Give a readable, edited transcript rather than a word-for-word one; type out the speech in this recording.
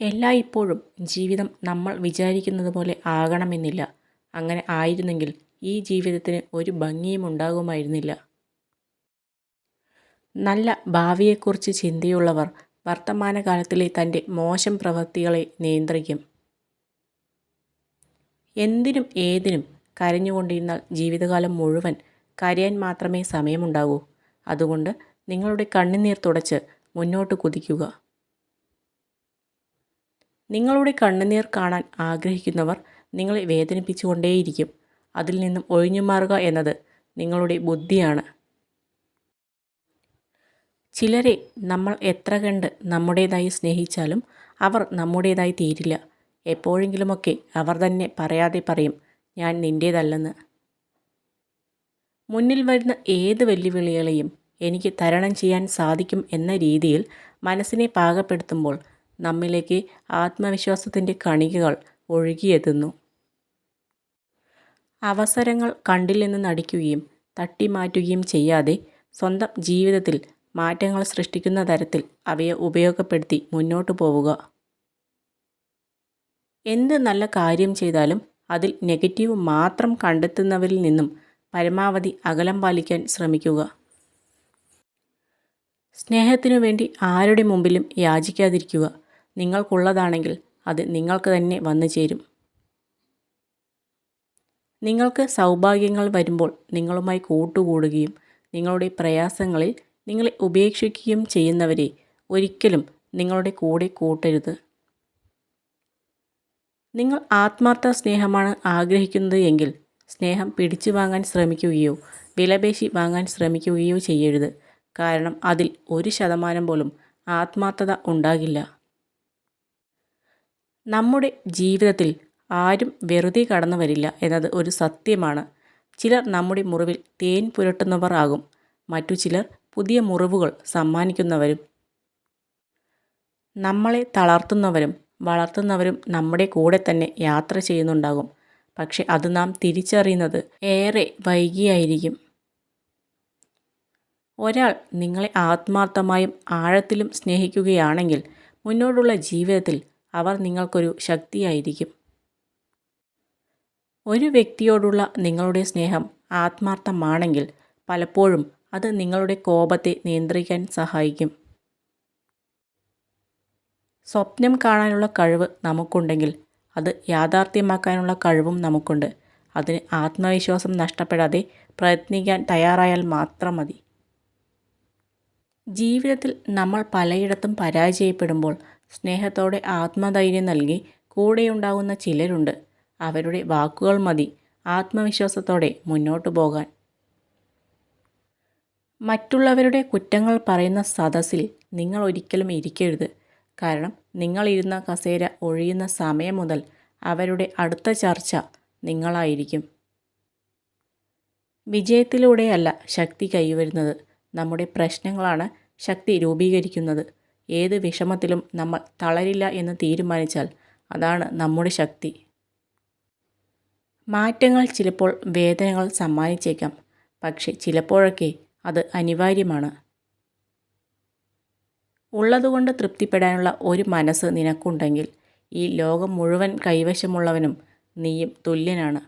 എല്ലായ്പ്പോഴും ജീവിതം നമ്മൾ വിചാരിക്കുന്നത് പോലെ ആകണമെന്നില്ല. അങ്ങനെ ആയിരുന്നെങ്കിൽ ഈ ജീവിതത്തിന് ഒരു ഭംഗിയും ഉണ്ടാകുമായിരുന്നില്ല. നല്ല ഭാവിയെക്കുറിച്ച് ചിന്തയുള്ളവർ വർത്തമാനകാലത്തിലെ തൻ്റെ മോശം പ്രവൃത്തികളെ നിയന്ത്രിക്കും. എന്തിനും ഏതിനും കരഞ്ഞുകൊണ്ടിരുന്നാൽ ജീവിതകാലം മുഴുവൻ കരയാൻ മാത്രമേ സമയമുണ്ടാകൂ. അതുകൊണ്ട് നിങ്ങളുടെ കണ്ണുനീർ തുടച്ച് മുന്നോട്ട് കുതിക്കുക. നിങ്ങളുടെ കണ്ണുനീർ കാണാൻ ആഗ്രഹിക്കുന്നവർ നിങ്ങളെ വേദനിപ്പിച്ചുകൊണ്ടേയിരിക്കും. അതിൽ നിന്നും ഒഴിഞ്ഞുമാറുക എന്നത് നിങ്ങളുടെ ബുദ്ധിയാണ്. ചിലരെ നമ്മൾ എത്ര കണ്ട് നമ്മുടേതായി സ്നേഹിച്ചാലും അവർ നമ്മുടേതായി തീരില്ല. എപ്പോഴെങ്കിലുമൊക്കെ അവർ തന്നെ പറയാതെ പറയും, ഞാൻ നിൻ്റേതല്ലെന്ന്. മുന്നിൽ വരുന്ന ഏത് വെല്ലുവിളികളെയും എനിക്ക് തരണം ചെയ്യാൻ സാധിക്കും എന്ന രീതിയിൽ മനസ്സിനെ പാകപ്പെടുത്തുമ്പോൾ നമ്മിലേക്ക് ആത്മവിശ്വാസത്തിൻ്റെ കണികകൾ ഒഴുകിയെത്തുന്നു. അവസരങ്ങൾ കണ്ടില്ലെന്ന് നടിക്കുകയും തട്ടിമാറ്റുകയും ചെയ്യാതെ സ്വന്തം ജീവിതത്തിൽ മാറ്റങ്ങൾ സൃഷ്ടിക്കുന്ന തരത്തിൽ അവയെ ഉപയോഗപ്പെടുത്തി മുന്നോട്ടു പോവുക. എന്ത് നല്ല കാര്യം ചെയ്താലും അതിൽ നെഗറ്റീവ് മാത്രം കണ്ടെത്തുന്നവരിൽ നിന്നും പരമാവധി അകലം പാലിക്കാൻ ശ്രമിക്കുക. സ്നേഹത്തിനു വേണ്ടി ആരുടെ മുമ്പിലും യാചിക്കാതിരിക്കുക. നിങ്ങൾക്കുള്ളതാണെങ്കിൽ അത് നിങ്ങൾക്ക് തന്നെ വന്നു ചേരും. നിങ്ങൾക്ക് സൗഭാഗ്യങ്ങൾ വരുമ്പോൾ നിങ്ങളുമായി കൂട്ടുകൂടുകയും നിങ്ങളുടെ പ്രയാസങ്ങളിൽ നിങ്ങളെ ഉപേക്ഷിക്കുകയും ചെയ്യുന്നവരെ ഒരിക്കലും നിങ്ങളുടെ കൂടെ കൂട്ടരുത്. നിങ്ങൾ ആത്മാർത്ഥ സ്നേഹമാണ് ആഗ്രഹിക്കുന്നത് എങ്കിൽ സ്നേഹം പിടിച്ചു വാങ്ങാൻ ശ്രമിക്കുകയോ വിലപേശി വാങ്ങാൻ ശ്രമിക്കുകയോ ചെയ്യരുത്. കാരണം അതിൽ 1% പോലും ആത്മാർത്ഥത ഉണ്ടാകില്ല. നമ്മുടെ ജീവിതത്തിൽ ആരും വെറുതെ കടന്നു വരില്ല എന്നത് ഒരു സത്യമാണ്. ചിലർ നമ്മുടെ മുറിവിൽ തേൻ പുരട്ടുന്നവർ ആകും. മറ്റു ചിലർ പുതിയ മുറിവുകൾ സമ്മാനിക്കുന്നവരും. നമ്മളെ തളർത്തുന്നവരും വളർത്തുന്നവരും നമ്മുടെ കൂടെ തന്നെ യാത്ര ചെയ്യുന്നുണ്ടാകും. പക്ഷെ അത് നാം തിരിച്ചറിയുന്നത് ഏറെ വൈകിയായിരിക്കും. ഒരാൾ നിങ്ങളെ ആത്മാർത്ഥമായും ആഴത്തിലും സ്നേഹിക്കുകയാണെങ്കിൽ മുന്നോട്ടുള്ള ജീവിതത്തിൽ അവർ നിങ്ങൾക്കൊരു ശക്തിയായിരിക്കും. ഒരു വ്യക്തിയോടുള്ള നിങ്ങളുടെ സ്നേഹം ആത്മാർത്ഥമാണെങ്കിൽ പലപ്പോഴും അത് നിങ്ങളുടെ കോപത്തെ നിയന്ത്രിക്കാൻ സഹായിക്കും. സ്വപ്നം കാണാനുള്ള കഴിവ് നമുക്കുണ്ടെങ്കിൽ അത് യാഥാർത്ഥ്യമാക്കാനുള്ള കഴിവും നമുക്കുണ്ട്. അതിന് ആത്മവിശ്വാസം നഷ്ടപ്പെടാതെ പ്രയത്നിക്കാൻ തയ്യാറായാൽ മാത്രം മതി. ജീവിതത്തിൽ നമ്മൾ പലയിടത്തും പരാജയപ്പെടുമ്പോൾ സ്നേഹത്തോടെ ആത്മധൈര്യം നൽകി കൂടെയുണ്ടാകുന്ന ചിലരുണ്ട്. അവരുടെ വാക്കുകൾ മതി ആത്മവിശ്വാസത്തോടെ മുന്നോട്ടു പോകാൻ. മറ്റുള്ളവരുടെ കുറ്റങ്ങൾ പറയുന്ന സദസ്സിൽ നിങ്ങൾ ഒരിക്കലും ഇരിക്കരുത്. കാരണം നിങ്ങളിരുന്ന കസേര ഒഴിയുന്ന സമയം മുതൽ അവരുടെ അടുത്ത ചർച്ച നിങ്ങളായിരിക്കും. വിജയത്തിലൂടെയല്ല ശക്തി കൈവരുന്നത്, നമ്മുടെ പ്രശ്നങ്ങളാണ് ശക്തി രൂപീകരിക്കുന്നത്. ഏത് വിഷമത്തിലും നമ്മൾ തളരില്ല എന്ന് തീരുമാനിച്ചാൽ അതാണ് നമ്മുടെ ശക്തി. മാറ്റങ്ങൾ ചിലപ്പോൾ വേദനകൾ സമ്മാനിച്ചേക്കാം, പക്ഷെ ചിലപ്പോഴൊക്കെ അത് അനിവാര്യമാണ്. ഉള്ളതുകൊണ്ട് തൃപ്തിപ്പെടാനുള്ള ഒരു മനസ്സ് നിനക്കുണ്ടെങ്കിൽ ഈ ലോകം മുഴുവൻ കൈവശമുള്ളവനും നീയും തുല്യനാണ്.